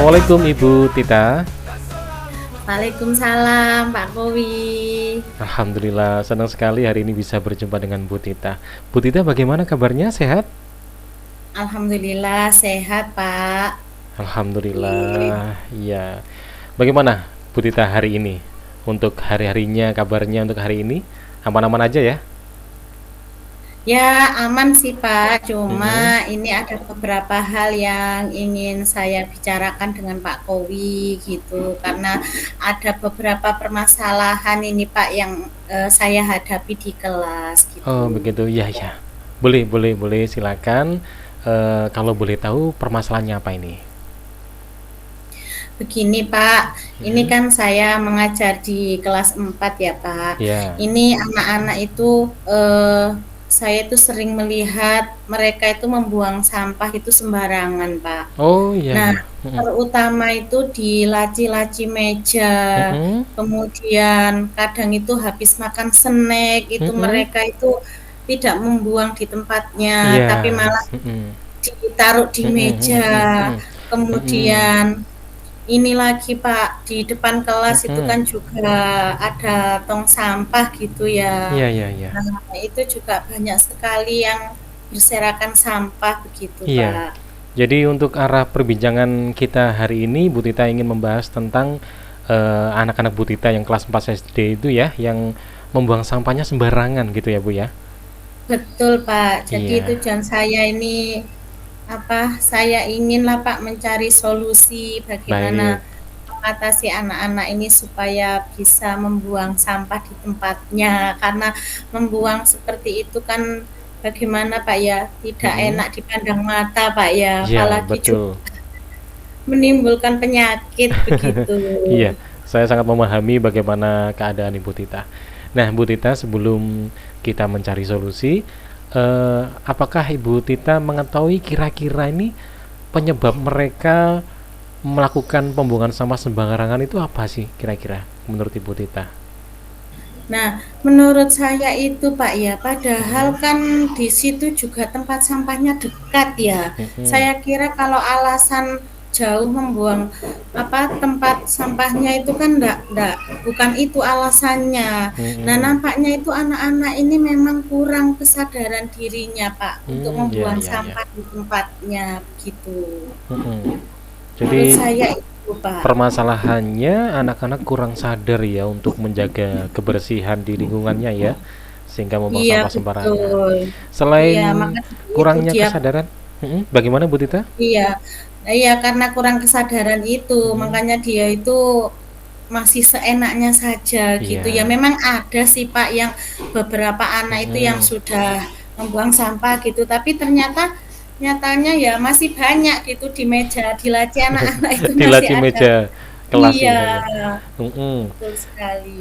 Assalamualaikum Ibu Tita. Waalaikumsalam Pak Kowi. Alhamdulillah senang sekali hari ini bisa berjumpa dengan Bu Tita. Bu Tita bagaimana kabarnya? Sehat? Alhamdulillah sehat Pak. Alhamdulillah. Iya. Bagaimana Bu Tita hari ini? Untuk hari-harinya kabarnya untuk hari ini aman-aman aja ya? Ya aman sih Pak, Mm-mm. cuma ini ada beberapa hal yang ingin saya bicarakan dengan Pak Kowi gitu, karena ada beberapa permasalahan ini Pak yang saya hadapi di kelas Oh gitu. begitu. Iya ya. Boleh boleh boleh silakan. Kalau boleh tahu permasalahannya apa ini? Begini Pak, ini Mm-mm. kan saya mengajar di kelas 4 ya Pak. Ya. Ini anak-anak itu saya itu sering melihat mereka itu membuang sampah itu sembarangan Pak. Oh iya Nah, iya. Mm-mm. terutama itu di laci-laci meja, Mm-mm. kemudian kadang itu habis makan snack itu Mm-mm. mereka itu tidak membuang di tempatnya, Iya. tapi malah Mm-mm. ditaruh di Mm-mm. meja. Mm-mm. Mm-mm. Mm-mm. Kemudian ini lagi Pak, di depan kelas itu Mm-mm. kan juga ada tong sampah gitu ya. Iya iya iya. Nah, itu juga banyak sekali yang berserakan sampah begitu Iya. Pak. Jadi untuk arah perbincangan kita hari ini, Bu Tita ingin membahas tentang anak-anak Bu Tita yang kelas 4 SD itu ya, yang membuang sampahnya sembarangan gitu ya, Bu ya. Betul Pak, jadi Iya. tujuan saya ini apa, saya inginlah Pak mencari solusi bagaimana Baik. mengatasi anak-anak ini supaya bisa membuang sampah di tempatnya, karena membuang seperti itu kan bagaimana Pak ya, tidak Mm-mm. enak dipandang mata Pak ya, Iya, apalagi juga betul. menimbulkan penyakit begitu. Iya, saya sangat memahami bagaimana keadaan Ibu Tita. Nah, Bu Tita, sebelum kita mencari solusi, apakah Ibu Tita mengetahui kira-kira ini penyebab mereka melakukan pembuangan sampah sembarangan itu apa sih kira-kira menurut Ibu Tita? Nah, menurut saya itu Pak ya, padahal Mm-mm. kan di situ juga tempat sampahnya dekat ya. Mm-mm. Saya kira kalau alasan jauh membuang apa tempat sampahnya itu kan enggak, bukan itu alasannya. Nah, Mm-mm. nampaknya itu anak-anak ini memang kurang kesadaran dirinya Pak untuk Ya, membuang ya, ya. sampah di tempatnya begitu. Mm-mm. Menurut Jadi saya itu Pak. permasalahannya anak-anak kurang sadar ya untuk menjaga kebersihan di lingkungannya ya, sehingga membuang Iya sampah sembarangan. betul. Iya, Selain maka itu kurangnya dia. kesadaran, bagaimana Bu Tita? Iya, iya karena kurang kesadaran itu, Mm-mm. makanya dia itu masih seenaknya saja gitu ya. Iya. Memang ada sih Pak yang beberapa anak itu yang Mm-mm. sudah membuang sampah gitu, tapi ternyata nyatanya ya masih banyak gitu di meja, di laci anak-anak itu Di masih laci ada. meja kelas Iya, gitu ya. Mm-mm. betul sekali.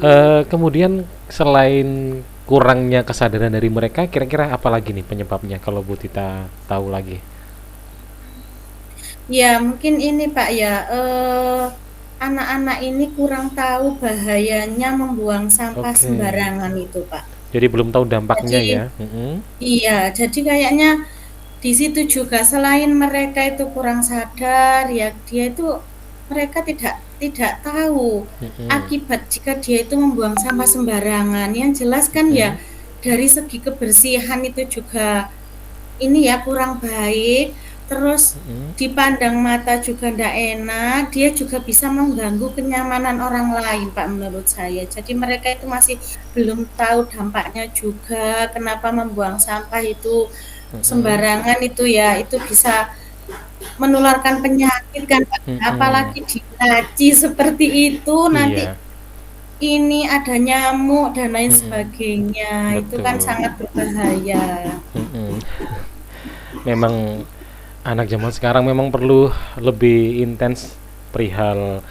Kemudian selain kurangnya kesadaran dari mereka, kira-kira apa lagi nih penyebabnya kalau Bu Tita tahu lagi? Ya, mungkin ini Pak ya, anak-anak ini kurang tahu bahayanya membuang sampah Oke. sembarangan itu, Pak. Jadi belum tahu dampaknya Jadi ya. Mm-mm. iya, jadi kayaknya di situ juga selain mereka itu kurang sadar, ya dia itu mereka tidak tidak tahu Mm-mm. akibat jika dia itu membuang sampah sembarangan. Yang jelas kan ya Mm-mm. dari segi kebersihan itu juga ini ya kurang baik, terus Mm-mm. dipandang mata juga ndak enak, dia juga bisa mengganggu kenyamanan orang lain Pak menurut saya. Jadi mereka itu masih belum tahu dampaknya juga, kenapa membuang sampah itu Mm-mm. sembarangan itu ya, itu bisa menularkan penyakit kan Pak. Mm-mm. Apalagi di laci seperti itu nanti Iya. ini ada nyamuk dan lain Mm-mm. sebagainya, itu kan Betul. sangat berbahaya. Mm-mm. Memang anak zaman sekarang memang perlu lebih intens perihal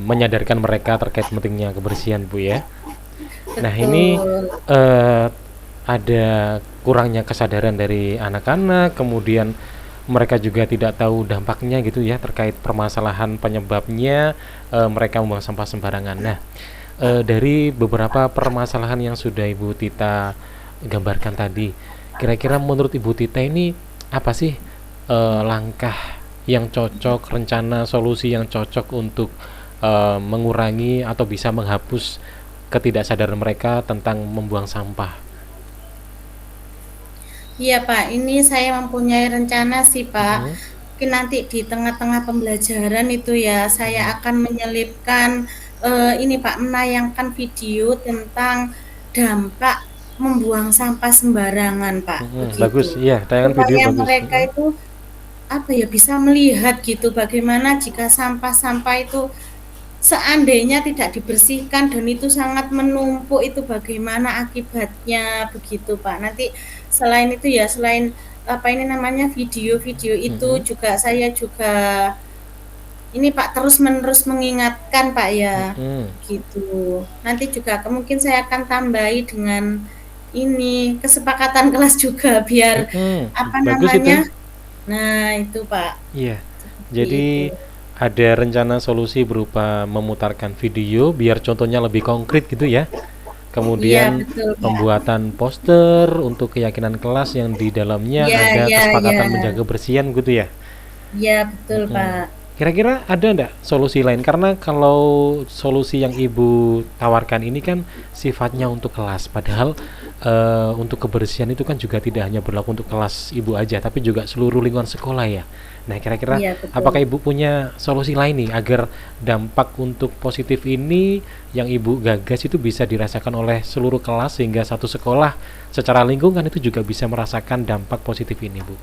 menyadarkan mereka terkait pentingnya kebersihan, Bu ya. Nah, ini Betul. eh, ada kurangnya kesadaran dari anak-anak, kemudian mereka juga tidak tahu dampaknya gitu ya terkait permasalahan penyebabnya mereka membuang sampah sembarangan. Nah, dari beberapa permasalahan yang sudah Ibu Tita gambarkan tadi, kira-kira menurut Ibu Tita ini apa sih langkah yang cocok, rencana solusi yang cocok untuk mengurangi atau bisa menghapus ketidaksadaran mereka tentang membuang sampah. Iya Pak, ini saya mempunyai rencana sih Pak. Mm-mm, Mungkin nanti di tengah-tengah pembelajaran itu ya, mm-mm, saya akan menyelipkan ini Pak, menayangkan video tentang dampak membuang sampah sembarangan Pak, bagus, begitu. iya, tayangan video Supaya bagus. mereka itu apa ya bisa melihat gitu bagaimana jika sampah-sampah itu seandainya tidak dibersihkan dan itu sangat menumpuk itu bagaimana akibatnya begitu Pak. Nanti selain itu ya selain apa ini namanya video-video itu Mm-mm, juga saya juga ini Pak terus-menerus mengingatkan Pak ya mm-mm, gitu. Nanti juga mungkin saya akan tambahi dengan ini kesepakatan kelas juga biar mm-mm. apa Bagus itu. namanya. Nah, itu Pak Iya. seperti itu. Jadi ada rencana solusi berupa memutarkan video biar contohnya lebih konkret gitu ya. Iya Kemudian betul Pak. pembuatan poster untuk keyakinan kelas yang di dalamnya Iya ada iya iya. kesepakatan menjaga kebersihan gitu ya. Iya betul Mm-mm. Pak. Kira-kira ada enggak solusi lain? Karena kalau solusi yang Ibu tawarkan ini kan sifatnya untuk kelas, padahal untuk kebersihan itu kan juga tidak hanya berlaku untuk kelas Ibu aja, tapi juga seluruh lingkungan sekolah ya. Nah, kira-kira Iya betul. apakah Ibu punya solusi lain nih agar dampak untuk positif ini yang Ibu gagas itu bisa dirasakan oleh seluruh kelas sehingga satu sekolah secara lingkungan itu juga bisa merasakan dampak positif ini, Bu?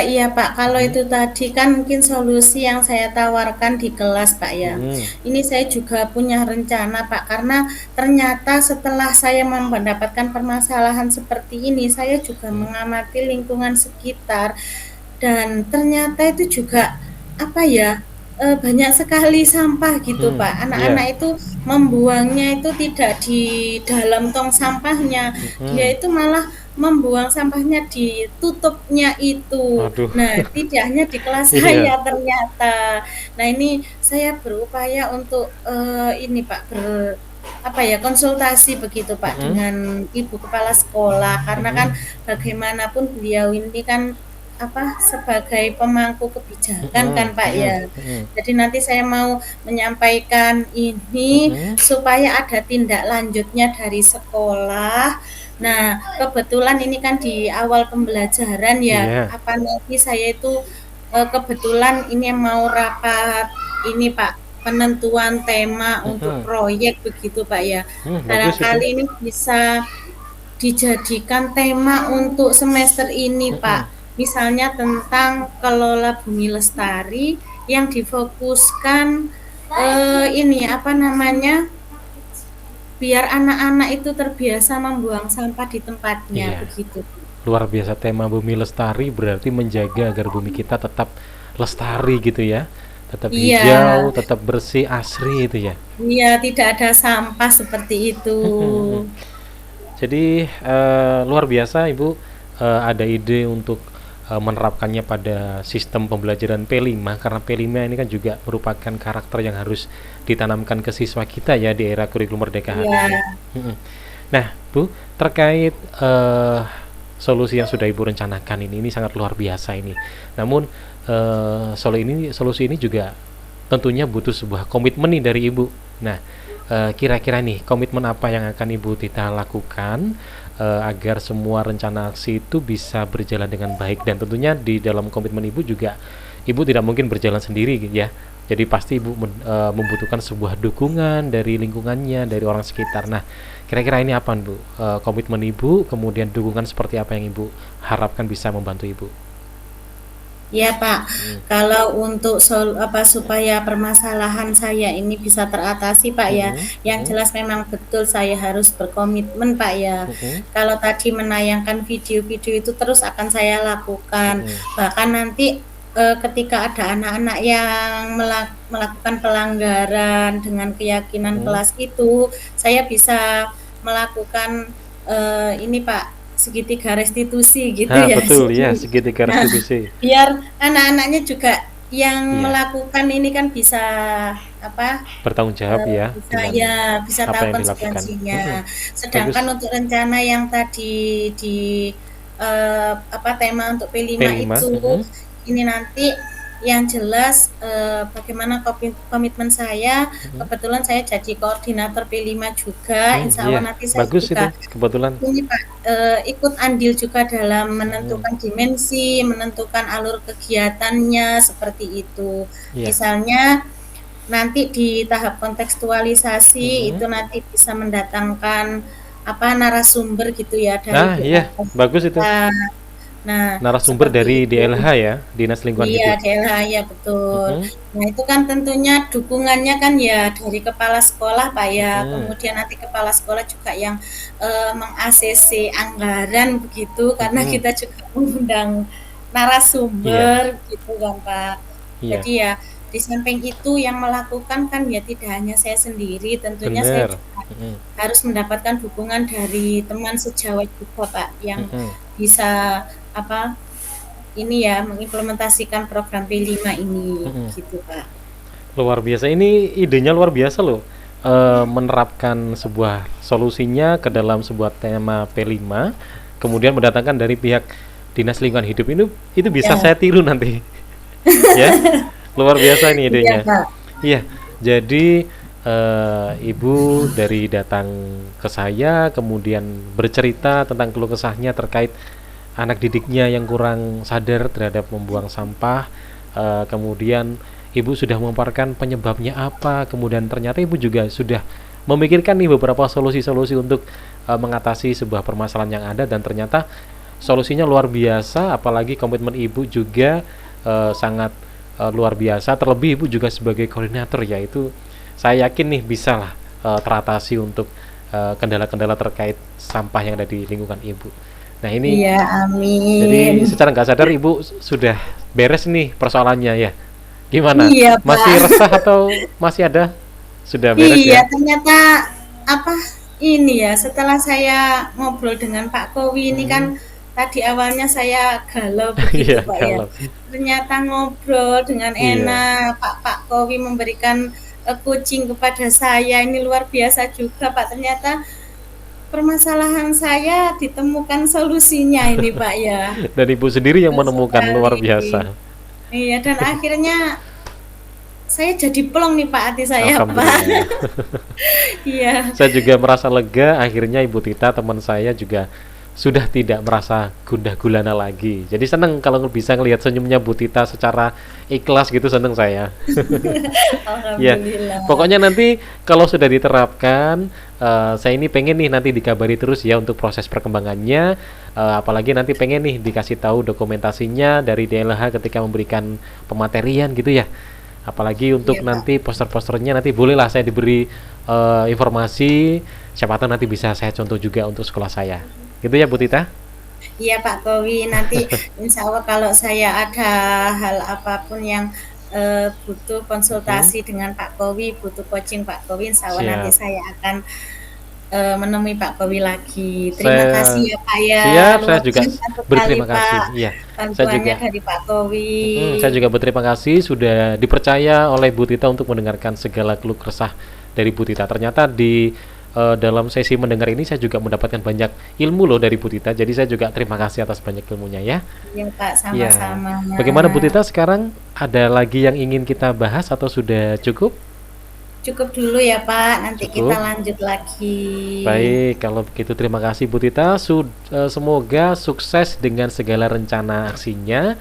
Iya Pak, kalau Mhm. itu tadi kan mungkin solusi yang saya tawarkan di kelas Pak ya. Mhm. Ini saya juga punya rencana Pak, karena ternyata setelah saya mendapatkan permasalahan seperti ini, saya juga Mhm. mengamati lingkungan sekitar dan ternyata itu juga apa ya, banyak sekali sampah gitu Mhm. Pak. Anak-anak Iya. itu membuangnya itu tidak di dalam tong sampahnya, dia Mhm. itu malah membuang sampahnya di tutupnya itu. Waduh. Nah, tidak hanya di kelas Iya. saya ternyata. Nah, ini saya berupaya untuk, ini Pak, apa ya, konsultasi begitu Pak Mhm. dengan ibu kepala sekolah, karena kan Mhm. bagaimanapun beliau ini kan apa, sebagai pemangku kebijakan kan Mhm. Pak Mhm. ya. Mhm. Jadi nanti saya mau menyampaikan ini Mhm. supaya ada tindak lanjutnya dari sekolah. Nah, kebetulan ini kan di awal pembelajaran ya, Iya. apa nanti saya itu kebetulan ini mau rapat ini Pak, penentuan tema untuk Mhm. proyek begitu Pak ya. Bagus itu. Barangkali ini bisa dijadikan tema untuk semester ini Mhm. Pak. Misalnya tentang kelola bumi lestari yang difokuskan ini apa namanya biar anak-anak itu terbiasa membuang sampah di tempatnya Iya. begitu. Luar biasa tema bumi lestari berarti menjaga agar bumi kita tetap lestari gitu ya. Tetap Iya, hijau, tetap bersih, asri itu ya. iya tidak ada sampah seperti itu. Jadi luar biasa Ibu ada ide untuk menerapkannya pada sistem pembelajaran P5 karena P5 ini kan juga merupakan karakter yang harus ditanamkan ke siswa kita ya di era kurikulum merdeka hari Iya, ini. Mhm. Nah, Bu, terkait solusi yang sudah Ibu rencanakan ini sangat luar biasa ini. Namun solusi ini juga tentunya butuh sebuah komitmen nih dari Ibu. Nah, kira-kira nih komitmen apa yang akan Ibu Tita lakukan agar semua rencana aksi itu bisa berjalan dengan baik dan tentunya di dalam komitmen Ibu juga Ibu tidak mungkin berjalan sendiri gitu ya. Jadi pasti Ibu membutuhkan sebuah dukungan dari lingkungannya, dari orang sekitar. Nah, kira-kira ini apa Bu? Komitmen Ibu, kemudian dukungan seperti apa yang Ibu harapkan bisa membantu Ibu? iya Pak. Hmm. Kalau untuk apa supaya permasalahan saya ini bisa teratasi Pak ya, Mhm. yang Mhm. jelas memang betul saya harus berkomitmen Pak ya. Mhm. Kalau tadi menayangkan video-video itu terus akan saya lakukan. Mhm. Bahkan nanti ketika ada anak-anak yang melakukan pelanggaran dengan keyakinan Mhm. kelas itu, saya bisa melakukan ini Pak, segitiga restitusi gitu Nah, ya. betul Jadi, ya, segitiga nah restitusi. biar anak-anaknya juga yang Iya, melakukan ini kan bisa apa, bertanggung jawab ya bisa dengan ya bisa apa tahu yang dilakukan. Mhm. konsekuensinya. Bagus. Sedangkan untuk rencana yang tadi di apa tema untuk P5 P5. itu Mhm. ini nanti yang jelas bagaimana komitmen saya. Mhm. Kebetulan saya jadi koordinator P5 juga. Insya Iya, Allah nanti saya bagus itu juga kebetulan. ini Pak, ikut andil juga dalam Mhm. menentukan dimensi, menentukan alur kegiatannya seperti itu. Iya. Misalnya nanti di tahap kontekstualisasi Mhm. itu nanti bisa mendatangkan apa narasumber gitu ya dari Nah, iya, DLH bagus itu. kita. Nah, Narasumber seperti dari itu. DLH ya, Dinas Lingkungan Iya, Hidup. DLH ya betul. Mhm. Nah, itu kan tentunya dukungannya kan ya dari kepala sekolah Pak ya. Mhm. Kemudian nanti kepala sekolah juga yang meng-ACC anggaran begitu karena Mhm. kita juga mengundang Iya, narasumber gitu kan Pak. iya, Jadi ya di samping itu yang melakukan kan ya tidak hanya saya sendiri, tentunya saya bener. juga Mhm. harus mendapatkan dukungan dari teman sejawat juga Pak yang Mhm. bisa apa ini ya mengimplementasikan program P5 ini Mhm. gitu Pak. Luar biasa, ini idenya luar biasa loh. Menerapkan sebuah solusinya ke dalam sebuah tema P5, kemudian mendatangkan dari pihak Dinas Lingkungan Hidup ini, itu bisa Ya, saya tiru nanti. Ya, luar biasa ini iya idenya. Pak. Iya, jadi ibu dari datang ke saya, kemudian bercerita tentang keluh kesahnya terkait anak didiknya yang kurang sadar terhadap membuang sampah. Kemudian ibu sudah memaparkan penyebabnya apa, kemudian ternyata ibu juga sudah memikirkan nih beberapa solusi-solusi untuk mengatasi sebuah permasalahan yang ada, dan ternyata solusinya luar biasa. Apalagi komitmen ibu juga sangat luar biasa, terlebih ibu juga sebagai koordinator, yaitu saya yakin nih bisa lah teratasi untuk kendala-kendala terkait sampah yang ada di lingkungan ibu. Nah ini Iya, amin. jadi secara nggak sadar ibu sudah beres nih persoalannya ya. Gimana? Iya Masih Pak. resah atau masih ada? Sudah beres Iya, ya? ternyata apa ini ya setelah saya ngobrol dengan Pak Kowi ini kan Hmm. tadi awalnya saya galau begitu Iya, Pak ya. kalau Ternyata ngobrol dengan iya, enak, Pak Kowi memberikan coaching kepada saya ini luar biasa juga Pak. Ternyata permasalahan saya ditemukan solusinya ini Pak ya. dan ibu sendiri yang Betul menemukan, luar sekali. biasa. Iya, dan akhirnya saya jadi plong nih Pak hati saya Pak. Alhamdulillah. Iya, Saya juga merasa lega, akhirnya Ibu Tita teman saya juga sudah tidak merasa gundah gulana lagi. Jadi senang kalau bisa ngelihat senyumnya Bu Tita secara ikhlas gitu, senang saya. Ya, alhamdulillah. pokoknya nanti kalau sudah diterapkan, saya ini pengen nih nanti dikabari terus ya untuk proses perkembangannya. Apalagi nanti pengen nih dikasih tahu dokumentasinya dari DLH ketika memberikan pematerian gitu ya. Apalagi Iya untuk Pak. nanti poster-posternya, nanti bolehlah saya diberi informasi, siapa tahu nanti bisa saya contoh juga untuk sekolah saya. Gitu ya Bu Tita? Iya Pak Kowi, nanti insya Allah kalau saya ada hal apapun yang butuh Mhm. konsultasi dengan Pak Kowi, butuh coaching Pak Kowi, insya Allah nanti Siap. saya akan menemui Pak Kowi lagi. Terima kasih Saya ya Pak ya, siap, saya luar juga biasa sekali berterima Pak kasih. Iya, saya bantuannya juga dari Pak Kowi. saya juga berterima kasih sudah dipercaya oleh Bu Tita untuk mendengarkan segala keluh kesah dari Bu Tita. Ternyata di dalam sesi mendengar ini saya juga mendapatkan banyak ilmu loh dari Bu Tita. Jadi saya juga terima kasih atas banyak ilmunya ya. Iya Pak, Ya. sama-sama. Bagaimana Bu Tita sekarang? Ada lagi yang ingin kita bahas atau sudah cukup? Cukup dulu ya Pak, nanti kita Cukup. lanjut lagi. Baik, kalau begitu terima kasih Bu Tita. Semoga sukses dengan segala rencana aksinya,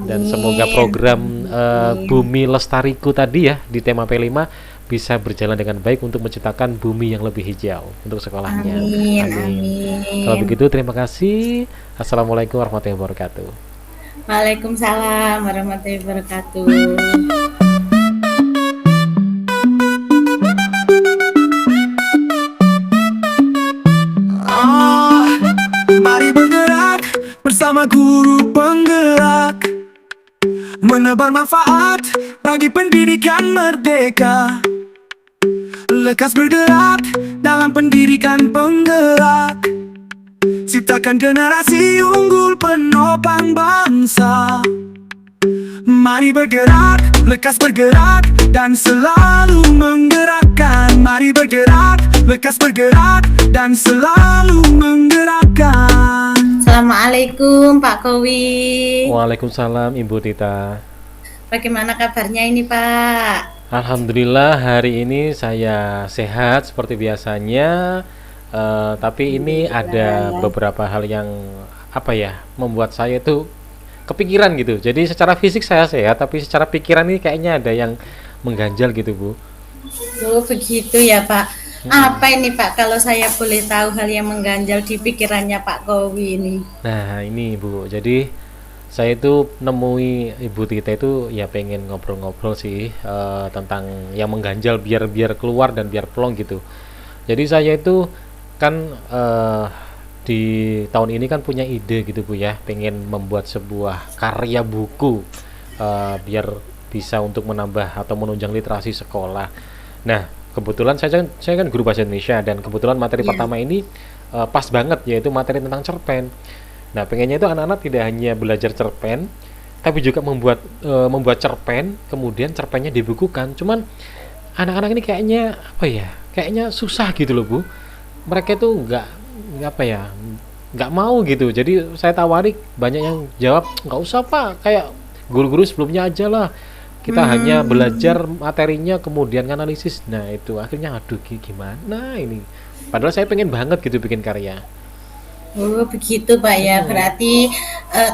dan semoga Amin, program amin, Bumi Lestariku tadi ya di tema P5 bisa berjalan dengan baik untuk menciptakan bumi yang lebih hijau untuk sekolahnya. amin, Amin. Kalau amin. begitu terima kasih. Assalamualaikum warahmatullahi wabarakatuh. Waalaikumsalam warahmatullahi wabarakatuh. Ah, mari bergerak bersama guru penggerak, menebar manfaat bagi pendidikan merdeka. Lekas bergerak dalam pendidikan penggerak, ciptakan generasi unggul penopang bangsa. Mari bergerak, lekas bergerak, dan selalu menggerakkan. Mari bergerak, lekas bergerak, dan selalu menggerakkan. Assalamualaikum. Assalamualaikum Pak Kowi. Waalaikumsalam Ibu Tita. Bagaimana kabarnya ini Pak? Alhamdulillah hari ini saya sehat seperti biasanya. Tapi ini ada Alhamdulillah. beberapa hal yang apa ya membuat saya itu kepikiran gitu. Jadi secara fisik saya sehat, tapi secara pikiran ini kayaknya ada yang mengganjal gitu Bu. Oh begitu ya Pak. Mm-mm. Apa ini Pak kalau saya boleh tahu hal yang mengganjal di pikirannya Pak Kowi ini? Nah ini Bu, jadi saya itu nemui Ibu Tita itu ya pengen ngobrol-ngobrol sih tentang yang mengganjal biar biar keluar dan biar plong gitu. Jadi saya itu kan di tahun ini kan punya ide gitu Bu ya, pengen membuat sebuah karya buku biar bisa untuk menambah atau menunjang literasi sekolah. Nah, kebetulan saya kan guru bahasa Indonesia dan kebetulan materi Iya. pertama ini pas banget yaitu materi tentang cerpen. Nah, pengennya itu anak-anak tidak hanya belajar cerpen, tapi juga membuat cerpen, kemudian cerpennya dibukukan. Cuman anak-anak ini kayaknya apa ya? Kayaknya susah gitu loh, Bu. Mereka itu nggak apa ya? Nggak mau gitu. Jadi saya tawari banyak yang jawab nggak usah Pak, kayak guru-guru sebelumnya aja lah. Kita hanya Hmm. belajar materinya kemudian analisis. Nah, itu akhirnya aduh gimana ini? Padahal saya pengen banget gitu bikin karya. Oh begitu Pak ya. Mm-mm. Berarti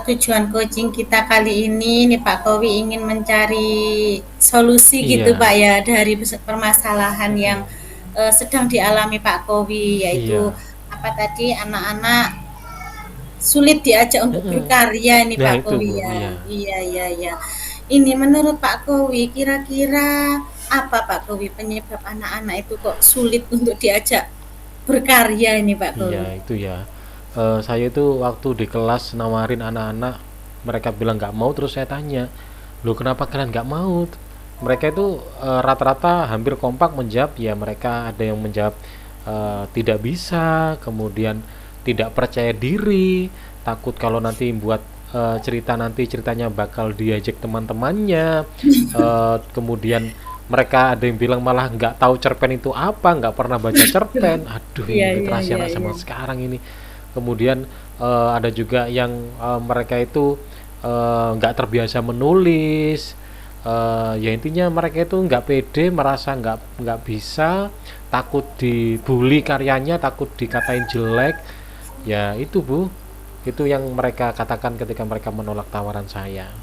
tujuan coaching kita kali ini nih Pak Kowi ingin mencari solusi gitu Pak Iya. ya dari permasalahan yang Mm-mm. sedang dialami Pak Kowi, yaitu Iya. apa tadi, anak-anak sulit diajak untuk Mm-mm. berkarya ini Nah Pak itu Kowi Bu, ya. iya. Iya iya iya. Ini menurut Pak Kowi kira-kira apa Pak Kowi penyebab anak-anak itu kok sulit untuk diajak berkarya ini Pak Iya Kowi? itu ya. Saya itu waktu di kelas nawarin anak-anak, mereka bilang nggak mau, terus saya tanya, loh kenapa kalian nggak mau? Mereka itu rata-rata hampir kompak menjawab, ya mereka ada yang menjawab tidak bisa, kemudian tidak percaya diri, takut kalau nanti buat nanti ceritanya bakal diajak teman-temannya, kemudian mereka ada yang bilang malah nggak tahu cerpen itu apa, nggak pernah baca cerpen. Aduh Iya ini iya literasi iya anak iya. zaman sekarang ini. Kemudian ada juga yang mereka itu nggak terbiasa menulis. Ya intinya mereka itu nggak pede, merasa nggak bisa, takut dibully karyanya, takut dikatain jelek. Ya itu Bu, itu yang mereka katakan ketika mereka menolak tawaran saya.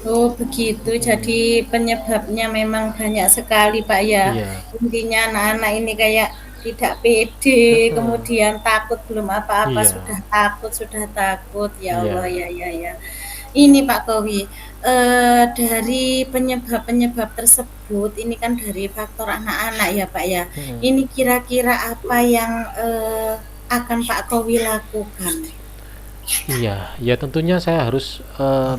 Oh begitu, Mm-mm. jadi penyebabnya memang banyak sekali Pak ya. Iya. Intinya anak-anak ini kayak tidak pede, Mm-mm. kemudian takut belum apa-apa Iya. sudah takut. Ya Allah Iya. ya ya ya. Ini Pak Kowi, dari penyebab-penyebab tersebut, ini kan dari faktor anak-anak ya Pak ya. Mm-mm. Ini kira-kira apa yang akan Pak Kowi lakukan? Iya, ya tentunya saya harus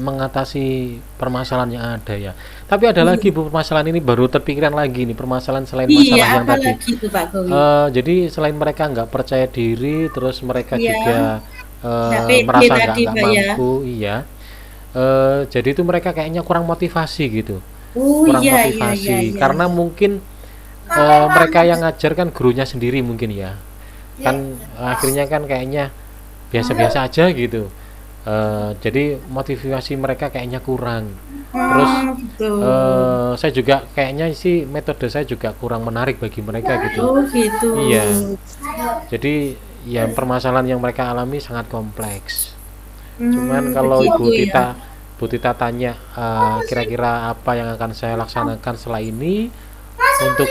mengatasi permasalahan yang ada ya. Tapi ada lagi Iya, Bu, permasalahan ini baru terpikiran lagi nih, permasalahan selain iya masalah yang tadi. apalagi itu Pak Kowi? Jadi selain mereka nggak percaya diri, terus mereka Iya, juga nggak pede merasa tadi nggak Pak ya. mampu, iya. Jadi itu mereka kayaknya kurang motivasi gitu, Oh kurang iya iya iya motivasi iya. karena mungkin mereka yang ngajar kan gurunya sendiri mungkin ya, kan akhirnya kan kayaknya biasa-biasa aja gitu. Jadi motivasi mereka kayaknya kurang. Terus Gitu. saya juga kayaknya sih metode saya juga kurang menarik bagi mereka gitu. Oh gitu. Iya, jadi ya permasalahan yang mereka alami sangat kompleks. Cuman kalau Begitu ya. Bu Tita tanya kira-kira apa yang akan saya laksanakan setelah ini untuk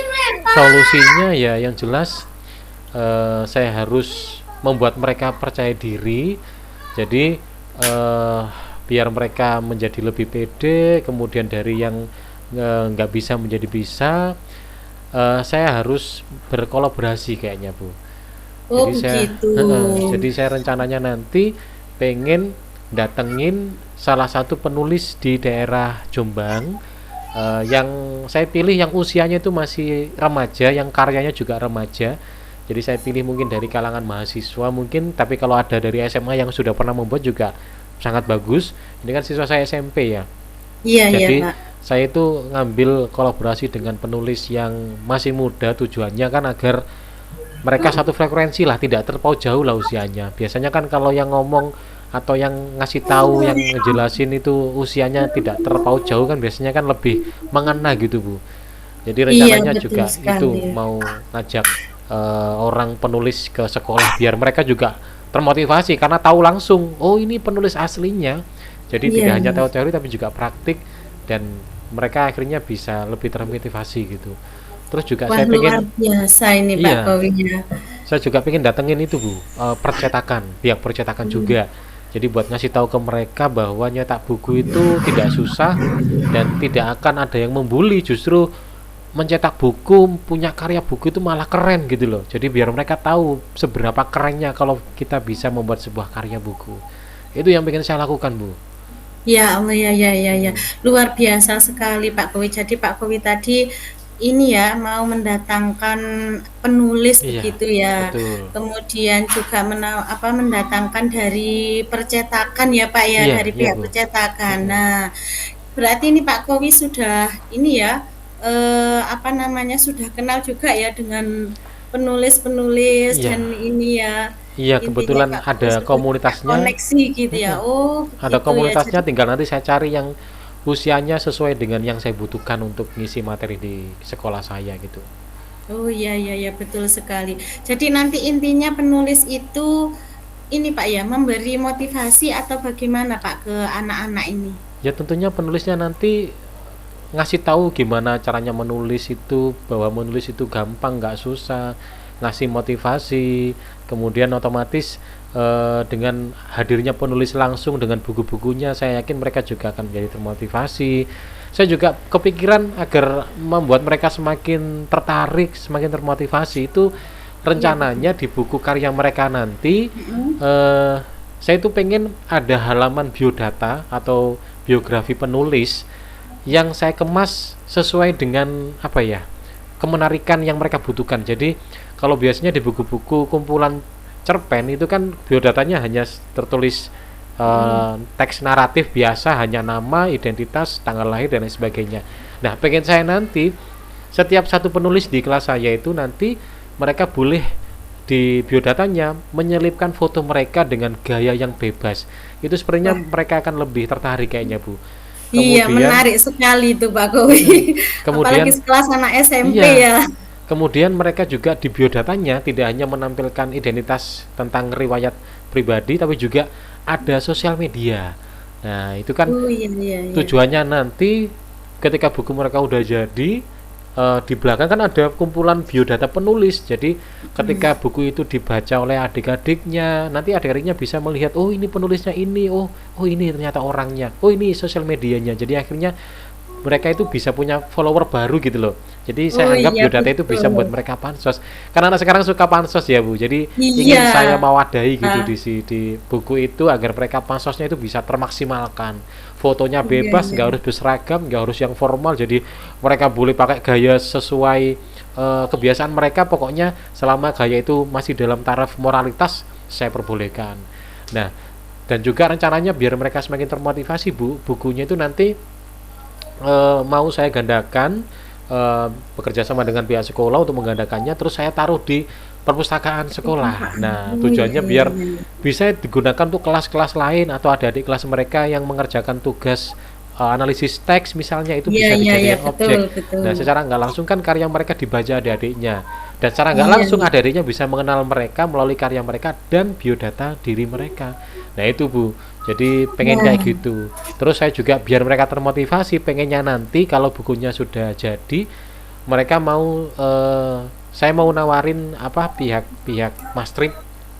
solusinya, ya yang jelas saya harus membuat mereka percaya diri. Jadi biar mereka menjadi lebih pede, kemudian dari yang nggak bisa menjadi bisa, saya harus berkolaborasi kayaknya Bu. Oh Jadi begitu. jadi saya rencananya nanti pengen datengin salah satu penulis di daerah Jombang, yang saya pilih yang usianya itu masih remaja, yang karyanya juga remaja. Jadi saya pilih mungkin dari kalangan mahasiswa mungkin, tapi kalau ada dari SMA yang sudah pernah membuat juga sangat bagus. Ini kan siswa saya SMP ya. Iya iya Jadi Pak. saya itu ngambil kolaborasi dengan penulis yang masih muda, tujuannya kan agar mereka satu frekuensi lah, tidak terpaut jauh lah usianya. Biasanya kan kalau yang ngomong atau yang ngasih tahu, yang ngejelasin itu usianya tidak terpaut jauh kan biasanya kan lebih mengena gitu Bu. Jadi Iya, rencananya betul juga itu sekali. mau ngajak orang penulis ke sekolah biar mereka juga termotivasi karena tahu langsung, oh ini penulis aslinya. Jadi Iya, tidak hanya tahu teori tapi juga praktik dan mereka akhirnya bisa lebih termotivasi gitu. Terus juga wah saya luar pengen, biasa ini Pak iya, Kowi ya. saya juga pengen datengin itu Bu, percetakan, pihak percetakan Hmm. juga. Jadi buat ngasih tahu ke mereka bahwa nyetak buku itu tidak susah dan tidak akan ada yang membuli, justru mencetak buku, punya karya buku itu malah keren gitu loh. Jadi biar mereka tahu seberapa kerennya kalau kita bisa membuat sebuah karya buku. Itu yang pengen saya lakukan Bu. Ya Allah, ya ya ya ya. Mm. Luar biasa sekali Pak Kowi. Jadi Pak Kowi tadi ini ya mau mendatangkan penulis Iya, begitu ya. betul. Kemudian juga mendatangkan dari percetakan ya Pak ya, Iya, dari iya pihak Bu. percetakan. Mm-mm. Nah, berarti ini Pak Kowi sudah ini ya apa namanya sudah kenal juga ya dengan penulis-penulis Iya, dan ini ya iya intinya kebetulan Pak Kowi ada sudah punya komunitasnya. koneksi gitu ya. Mm-mm. Oh, Ada begitu ya. komunitasnya, Jadi tinggal nanti saya cari yang usianya sesuai dengan yang saya butuhkan untuk ngisi materi di sekolah saya gitu. oh iya iya ya betul sekali. Jadi nanti intinya penulis itu ini Pak ya, memberi motivasi atau bagaimana Pak ke anak-anak ini? Ya tentunya penulisnya nanti ngasih tahu gimana caranya menulis itu, bahwa menulis itu gampang nggak susah, ngasih motivasi, kemudian otomatis dengan hadirnya penulis langsung dengan buku-bukunya saya yakin mereka juga akan menjadi termotivasi. Saya juga kepikiran agar membuat mereka semakin tertarik, semakin termotivasi itu Iya betul. rencananya di buku karya mereka nanti Mm-mm. eh, saya itu pengen ada halaman biodata atau biografi penulis yang saya kemas sesuai dengan apa ya kemenarikan yang mereka butuhkan. Jadi kalau biasanya di buku-buku kumpulan cerpen itu kan biodatanya hanya tertulis Mm-mm. teks naratif biasa, hanya nama, identitas, tanggal lahir dan lain sebagainya. Nah, pengen saya nanti setiap satu penulis di kelas saya itu nanti mereka boleh di biodatanya menyelipkan foto mereka dengan gaya yang bebas. Itu sebenarnya Wah, mereka akan lebih tertarik kayaknya Bu. iya Kemudian, menarik sekali itu Pak Kowi. Apalagi kemudian sekelas anak SMP iya, ya. kemudian mereka juga di biodatanya tidak hanya menampilkan identitas tentang riwayat pribadi, tapi juga ada sosial media. Nah, itu kan Oh iya iya iya. tujuannya nanti ketika buku mereka udah jadi di belakang kan ada kumpulan biodata penulis. Jadi Hmm. ketika buku itu dibaca oleh adik-adiknya, nanti adik-adiknya bisa melihat, oh ini penulisnya ini, oh ini ternyata orangnya, oh ini sosial medianya. Jadi akhirnya mereka itu bisa punya follower baru gitu loh. Jadi Oh saya anggap iya biodata itu bisa betul. membuat mereka pansos. Karena anak sekarang suka pansos ya Bu. Jadi Iya. ingin saya mewadahi gitu di buku itu agar mereka pansosnya itu bisa termaksimalkan. Fotonya Iya bebas, iya. nggak harus berseragam, nggak harus yang formal. Jadi mereka boleh pakai gaya sesuai kebiasaan mereka. Pokoknya selama gaya itu masih dalam taraf moralitas, saya perbolehkan. Nah, dan juga rencananya biar mereka semakin termotivasi Bu, bukunya itu nanti mau saya gandakan bekerja sama dengan pihak sekolah untuk menggandakannya terus saya taruh di perpustakaan sekolah. Nah, Oh iya tujuannya iya biar iya. bisa digunakan untuk kelas-kelas lain atau adik-adik kelas mereka yang mengerjakan tugas analisis teks misalnya itu Iya bisa iya iya dijadikan betul objek. betul. Nah, secara nggak langsung kan karya mereka dibaca adik-adiknya dan secara nggak Iya langsung adik-adiknya bisa mengenal mereka melalui karya mereka dan biodata diri mereka. Nah, itu Bu. Jadi pengen kayak iya. gitu. Terus saya juga biar mereka termotivasi, pengennya nanti kalau bukunya sudah jadi, mereka mau saya mau nawarin apa pihak Mastrip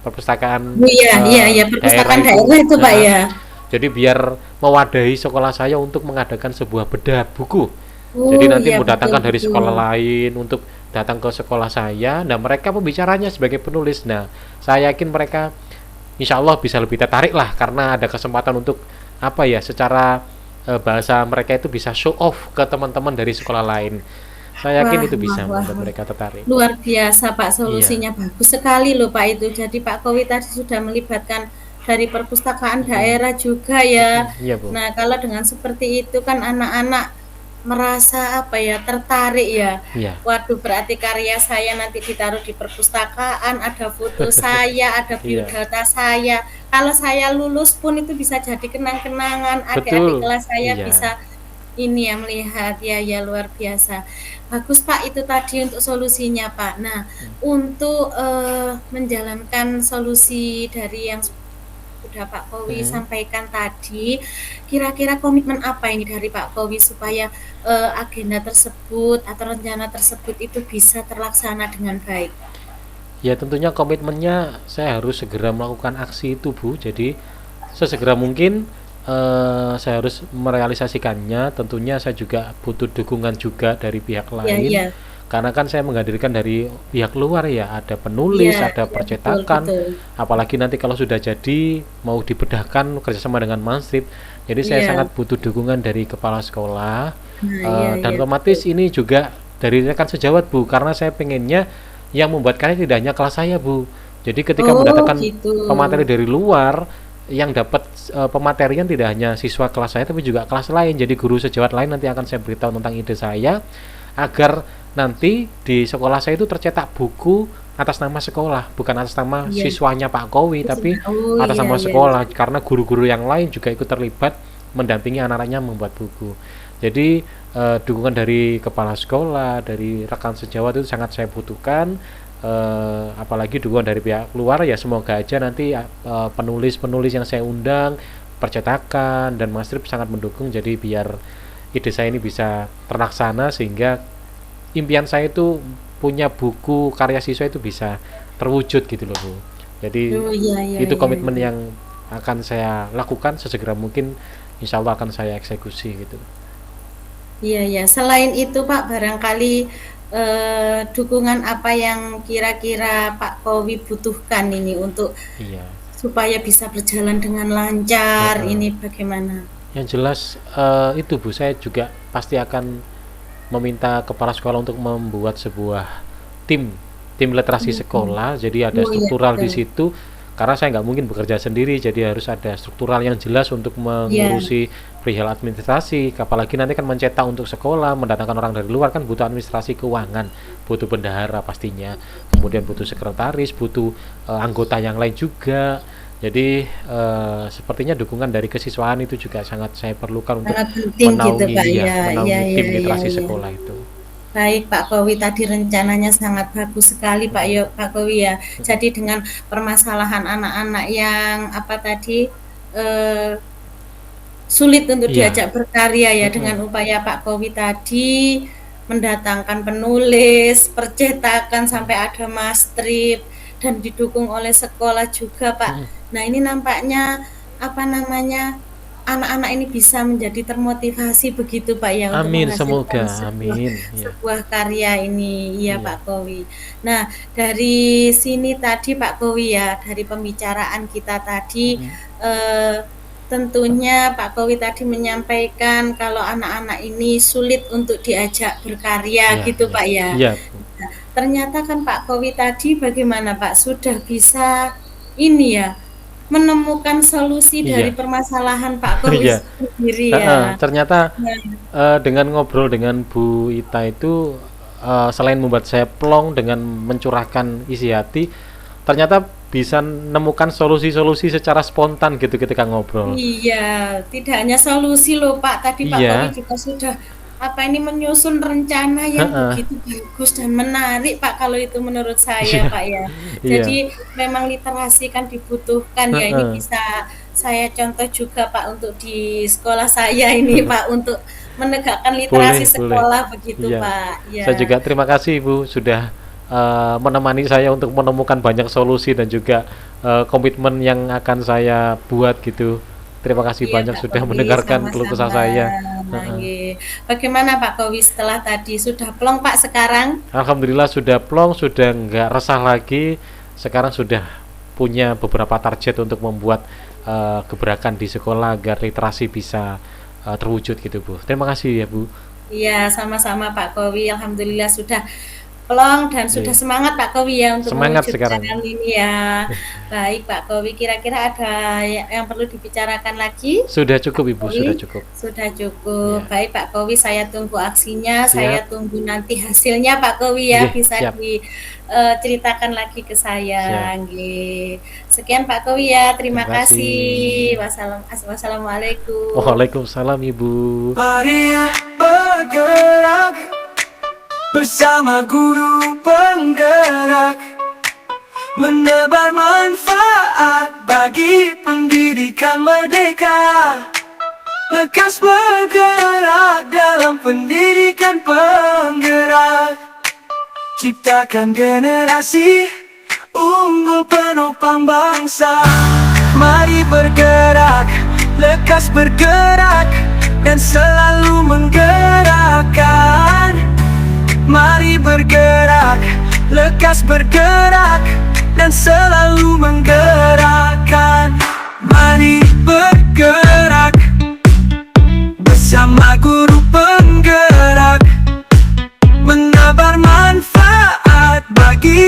perpustakaan Oh iya iya iya daerah perpustakaan itu. daerah itu Pak ya. Jadi biar mewadahi sekolah saya untuk mengadakan sebuah bedah buku. Jadi Oh nanti iya mau betul datangkan dari betul. sekolah lain untuk datang ke sekolah saya. Nah mereka pembicaranya sebagai penulis. Nah saya yakin mereka insya Allah bisa lebih tertarik lah karena ada kesempatan untuk apa ya secara bahasa mereka itu bisa show off ke teman-teman dari sekolah lain. Saya yakin Wah itu wah bisa wah membuat wah. mereka tertarik. Luar biasa Pak Iya. solusinya bagus sekali loh Pak itu. Jadi Pak Kowi tadi sudah melibatkan dari perpustakaan Mm-mm. daerah juga ya. Mm-mm. Iya Bu. Nah kalau dengan seperti itu kan anak-anak merasa apa ya, tertarik ya. Iya, Waduh, berarti karya saya nanti ditaruh di perpustakaan, ada foto saya, ada iya, biodata saya. Kalau saya lulus pun itu bisa jadi kenang-kenangan, adik-adik betul. kelas saya Iya. bisa ini ya melihat ya ya luar biasa. Bagus Pak itu tadi untuk solusinya Pak. Nah, untuk menjalankan solusi dari yang sudah Pak Kowi Mm-mm. sampaikan tadi, kira-kira komitmen apa ini dari Pak Kowi supaya agenda tersebut atau rencana tersebut itu bisa terlaksana dengan baik? Ya tentunya komitmennya saya harus segera melakukan aksi itu Bu. Jadi sesegera mungkin saya harus merealisasikannya. Tentunya saya juga butuh dukungan juga dari pihak Iya, lain. iya, Karena kan saya menghadirkan dari pihak luar ya, ada iya, penulis, ada iya, betul, percetakan, betul. apalagi nanti kalau sudah jadi mau dibedahkan kerjasama dengan Mansip. Jadi saya Iya, sangat butuh dukungan dari kepala sekolah, nah iya, dan iya, betul. otomatis ini juga dari rekan sejawat Bu, karena saya pengennya yang membuat karya tidak hanya kelas saya Bu. Jadi ketika Oh, mendatangkan gitu. pemateri dari luar, yang dapat pematerian tidak hanya siswa kelas saya tapi juga kelas lain. Jadi guru sejawat lain nanti akan saya beritahu tentang ide saya agar nanti di sekolah saya itu tercetak buku atas nama sekolah, bukan atas nama Iya, siswanya Pak Kowi, tapi oh atas iya, nama iya, sekolah iya. karena guru-guru yang lain juga ikut terlibat mendampingi anak-anaknya membuat buku. Jadi dukungan dari kepala sekolah, dari rekan sejawat itu sangat saya butuhkan. Apalagi dukungan dari pihak luar ya semoga aja nanti penulis-penulis yang saya undang, percetakan dan Mas Trip sangat mendukung jadi biar ide saya ini bisa terlaksana sehingga impian saya itu punya buku karya siswa itu bisa terwujud gitu loh Bu. Jadi Oh iya, iya, itu iya, komitmen iya. yang akan saya lakukan sesegera mungkin, insya Allah akan saya eksekusi gitu. Iya, iya. Selain itu Pak, barangkali dukungan apa yang kira-kira Pak Kowi butuhkan ini untuk Iya. supaya bisa berjalan dengan lancar, Heeh. ini bagaimana? Yang jelas itu Bu, saya juga pasti akan meminta kepala sekolah untuk membuat sebuah tim tim literasi Mhm. sekolah. Jadi ada Oh iya, struktural di betul. situ karena saya nggak mungkin bekerja sendiri, jadi harus ada struktural yang jelas untuk Iya, mengurusi perihal administrasi. Apalagi nanti kan mencetak untuk sekolah, mendatangkan orang dari luar kan butuh administrasi keuangan, butuh bendahara pastinya, kemudian butuh sekretaris, butuh anggota yang lain juga. Jadi sepertinya dukungan dari kesiswaan itu juga sangat saya perlukan untuk sangat penting gitu menaungi, Pak. iya, Iya, iya, menaungi iya, tim iya, literasi iya. sekolah itu. Baik Pak Kowi, tadi rencananya sangat bagus sekali Pak Mm-mm. Yo, Pak Kowi ya. Jadi dengan permasalahan anak-anak yang apa tadi eh, sulit untuk Iya. diajak berkarya ya dengan Mm-mm. upaya Pak Kowi tadi mendatangkan penulis, percetakan sampai ada mastrip dan didukung oleh sekolah juga Pak. Mm-mm. Nah ini nampaknya apa namanya anak-anak ini bisa menjadi termotivasi begitu Pak ya untuk Amin, menghasilkan semoga. Amin. Iya. sebuah karya ini ya Iya. Pak Kowi. Nah dari sini tadi Pak Kowi ya dari pembicaraan kita tadi Mm-mm. eh, tentunya Pak Kowi tadi menyampaikan kalau anak-anak ini sulit untuk diajak berkarya Iya, gitu iya. Pak ya. Iya, Bu. Nah, ternyata kan Pak Kowi tadi bagaimana Pak sudah bisa ini ya menemukan solusi dari Iya. permasalahan Pak Kowi Iya. sendiri Heeh, ya. ternyata Nah, dengan ngobrol dengan Bu Ita itu selain membuat saya plong dengan mencurahkan isi hati, ternyata bisa menemukan solusi-solusi secara spontan gitu ketika ngobrol. iya, tidak hanya solusi loh Pak. Tadi Pak Kowi Iya, juga sudah apa ini menyusun rencana yang heeh, begitu bagus dan menarik Pak kalau itu menurut saya iya, Pak ya. iya, Jadi memang literasi kan dibutuhkan ya. Ini heeh. bisa saya contoh juga Pak untuk di sekolah saya ini Pak untuk menegakkan literasi Boleh, boleh. sekolah begitu Iya. Pak. Saya Ya. juga terima kasih Ibu sudah menemani saya untuk menemukan banyak solusi dan juga komitmen yang akan saya buat gitu. Terima kasih Iya banyak Pak sudah Kowi, mendengarkan keluh kesah sama-sama. saya. Nah, Heeh. nggih. Bagaimana Pak Kowi setelah tadi sudah plong Pak sekarang? Alhamdulillah sudah plong, sudah nggak resah lagi. Sekarang sudah punya beberapa target untuk membuat gebrakan di sekolah agar literasi bisa terwujud gitu Bu. Terima kasih ya Bu. Iya, sama-sama Pak Kowi. Alhamdulillah sudah plong dan sudah Iya. semangat Pak Kowi ya untuk Semangat sekarang. mewujudkan ini ya. Baik Pak Kowi, kira-kira ada yang perlu dibicarakan lagi? Sudah cukup Ibu, Kowi? sudah cukup. Sudah cukup. Ya. Baik Pak Kowi, saya tunggu aksinya, Siap. saya tunggu nanti hasilnya Pak Kowi ya, Nggih, bisa siap. diceritakan lagi ke saya. Siap. Nggih. Sekian Pak Kowi ya, terima Terima kasih. kasih. Wassalamualaikum. Waalaikumsalam Ibu. Mari bergerak bersama guru penggerak, menebar manfaat bagi pendidikan merdeka. Lekas bergerak dalam pendidikan penggerak, ciptakan generasi unggul penopang bangsa. Mari bergerak, lekas bergerak, dan selalu menggerakkan. Mari bergerak, lekas bergerak, dan selalu menggerakkan. Mari bergerak bersama guru penggerak, menebar manfaat bagi